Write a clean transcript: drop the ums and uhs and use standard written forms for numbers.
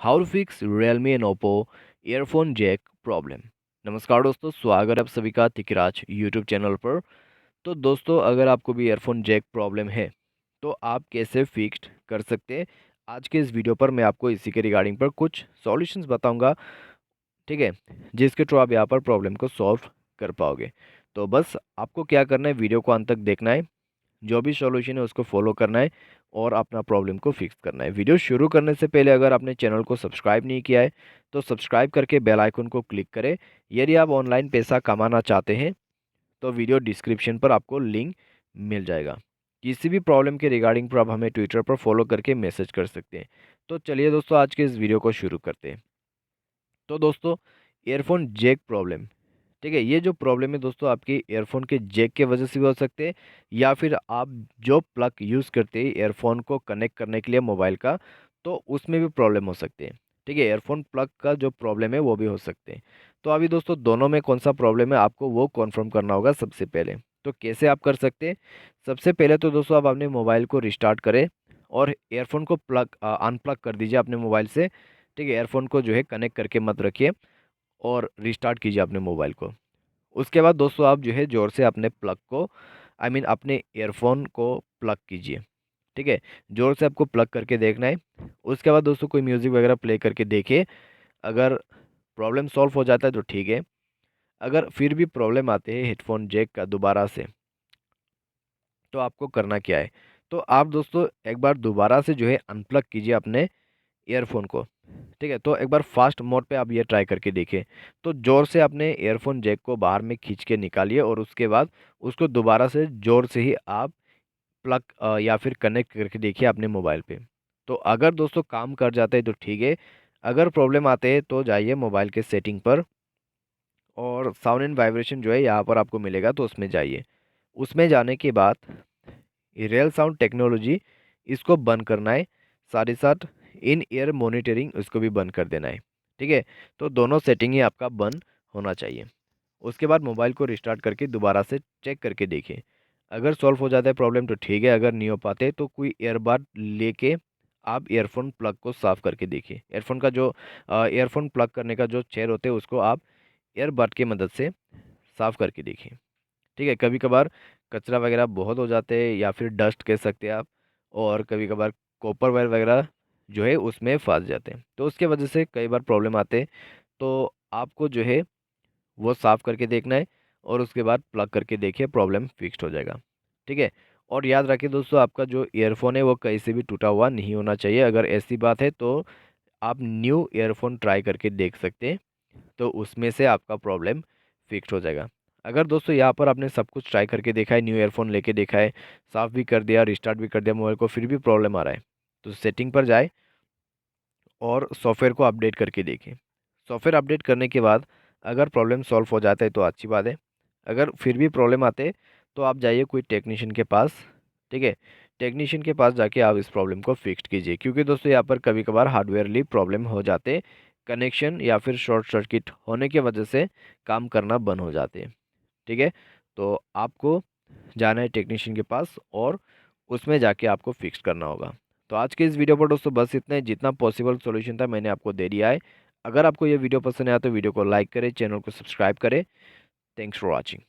How to fix Realme and Oppo earphone jack problem. नमस्कार दोस्तों, स्वागत है आप सभी का तिकराज यूट्यूब चैनल पर। तो दोस्तों, अगर आपको भी ईयरफोन जैक प्रॉब्लम है तो आप कैसे फिक्स कर सकते हैं, आज के इस वीडियो पर मैं आपको इसी के रिगार्डिंग पर कुछ सॉल्यूशंस बताऊंगा। ठीक है, जिसके थ्रू आप यहाँ पर प्रॉब्लम को सॉल्व कर पाओगे। तो बस आपको क्या करना है, वीडियो को अंत तक देखना है, जो भी सॉल्यूशन है उसको फॉलो करना है और अपना प्रॉब्लम को फिक्स करना है। वीडियो शुरू करने से पहले अगर आपने चैनल को सब्सक्राइब नहीं किया है तो सब्सक्राइब करके बेल आइकन को क्लिक करें। यदि आप ऑनलाइन पैसा कमाना चाहते हैं तो वीडियो डिस्क्रिप्शन पर आपको लिंक मिल जाएगा। किसी भी प्रॉब्लम के रिगार्डिंग पर आप हमें ट्विटर पर फॉलो करके मैसेज कर सकते हैं। तो चलिए दोस्तों, आज के इस वीडियो को शुरू करते हैं। तो दोस्तों, ईयरफोन जैक प्रॉब्लम, ठीक है, ये जो प्रॉब्लम है दोस्तों आपके ईयरफोन के जैक के वजह से भी हो सकते हैं, या फिर आप जो प्लग यूज़ करते हैं ईयरफोन को कनेक्ट करने के लिए मोबाइल का, तो उसमें भी प्रॉब्लम हो सकते हैं। ठीक है, ईयरफोन प्लग का जो प्रॉब्लम है वो भी हो सकते हैं। तो अभी दोस्तों, दोनों में कौन सा प्रॉब्लम है आपको वो कन्फर्म करना होगा सबसे पहले। तो कैसे आप कर सकते हैं, सबसे पहले तो दोस्तों आप अपने मोबाइल को रिस्टार्ट करें और ईयरफोन को अनप्लग कर दीजिए अपने मोबाइल से। ठीक है, ईयरफोन को जो है कनेक्ट करके मत रखिए और रिस्टार्ट कीजिए अपने मोबाइल को। उसके बाद दोस्तों आप जो है ज़ोर से अपने प्लग को अपने ईयरफोन को प्लग कीजिए। ठीक है, ज़ोर से आपको प्लग करके देखना है। उसके बाद दोस्तों कोई म्यूज़िक वगैरह प्ले करके देखिए। अगर प्रॉब्लम सॉल्व हो जाता है तो ठीक है, अगर फिर भी प्रॉब्लम आते हैं हेडफोन जैक का दोबारा से, तो आपको करना क्या है, तो आप दोस्तों एक बार दोबारा से जो है अनप्लग कीजिए अपने ईयरफोन को। ठीक है, तो एक बार फास्ट मोड पे आप ये ट्राई करके देखिए। तो ज़ोर से अपने ईयरफोन जैक को बाहर में खींच के निकालिए और उसके बाद उसको दोबारा से ज़ोर से ही आप प्लग या फिर कनेक्ट करके देखिए अपने मोबाइल पे। तो अगर दोस्तों काम कर जाते हैं तो ठीक है, अगर प्रॉब्लम आते हैं तो जाइए मोबाइल के सेटिंग पर और साउंड एंड वाइब्रेशन जो है यहाँ पर आपको मिलेगा, तो उसमें जाइए। उसमें जाने के बाद रियल साउंड टेक्नोलॉजी इसको बंद करना है, साथ ही साथ इन ईयर मॉनिटरिंग उसको भी बंद कर देना है। ठीक है, तो दोनों सेटिंग ही आपका बंद होना चाहिए। उसके बाद मोबाइल को रिस्टार्ट करके दोबारा से चेक करके देखिए। अगर सॉल्व हो जाता है प्रॉब्लम तो ठीक है, अगर नहीं हो पाते तो कोई ईयरबड लेके आप ईयरफोन प्लग को साफ़ करके देखिए। ईयरफोन का जो ईयरफोन प्लग करने का जो चेयर होते हैं उसको आप ईयरबड की मदद से साफ़ करके देखिए। ठीक है, कभी कभार कचरा वगैरह बहुत हो जाते हैं या फिर डस्ट कह सकते हैं आप, और कभी कभार कॉपर वायर वगैरह जो है उसमें फंस जाते हैं, तो उसके वजह से कई बार प्रॉब्लम आते हैं। तो आपको जो है वो साफ़ करके देखना है और उसके बाद प्लग करके देखिए, प्रॉब्लम फिक्स्ड हो जाएगा। ठीक है, और याद रखिए दोस्तों, आपका जो ईयरफोन है वो कहीं से भी टूटा हुआ नहीं होना चाहिए। अगर ऐसी बात है तो आप न्यू ईयरफोन ट्राई करके देख सकते हैं, तो उसमें से आपका प्रॉब्लम फिक्स हो जाएगा। अगर दोस्तों यहाँ पर आपने सब कुछ ट्राई करके देखा है, न्यू ईयरफोन लेके देखा है, साफ़ भी कर दिया, रिस्टार्ट भी कर दिया मोबाइल को, फिर भी प्रॉब्लम आ रहा है, तो सेटिंग पर जाए और सॉफ्टवेयर को अपडेट करके देखें। सॉफ्टवेयर अपडेट करने के बाद अगर प्रॉब्लम सॉल्व हो जाता है तो अच्छी बात है। अगर फिर भी प्रॉब्लम आते हैं तो आप जाइए कोई टेक्नीशियन के पास। ठीक है, टेक्नीशियन के पास जाके आप इस प्रॉब्लम को फिक्स कीजिए, क्योंकि दोस्तों यहाँ पर कभी कभार हार्डवेयरली प्रॉब्लम हो जाते हैं, कनेक्शन या फिर शॉर्ट सर्किट होने की वजह से काम करना बंद हो जाते हैं। ठीक है, तो आपको जाना है टेक्नीशियन के पास और उसमें जाके आपको फिक्स करना होगा। तो आज के इस वीडियो पर दोस्तों बस इतना ही, जितना पॉसिबल सॉल्यूशन था मैंने आपको दे दिया है। अगर आपको ये वीडियो पसंद आया तो वीडियो को लाइक करें, चैनल को सब्सक्राइब करें। Thanks for watching.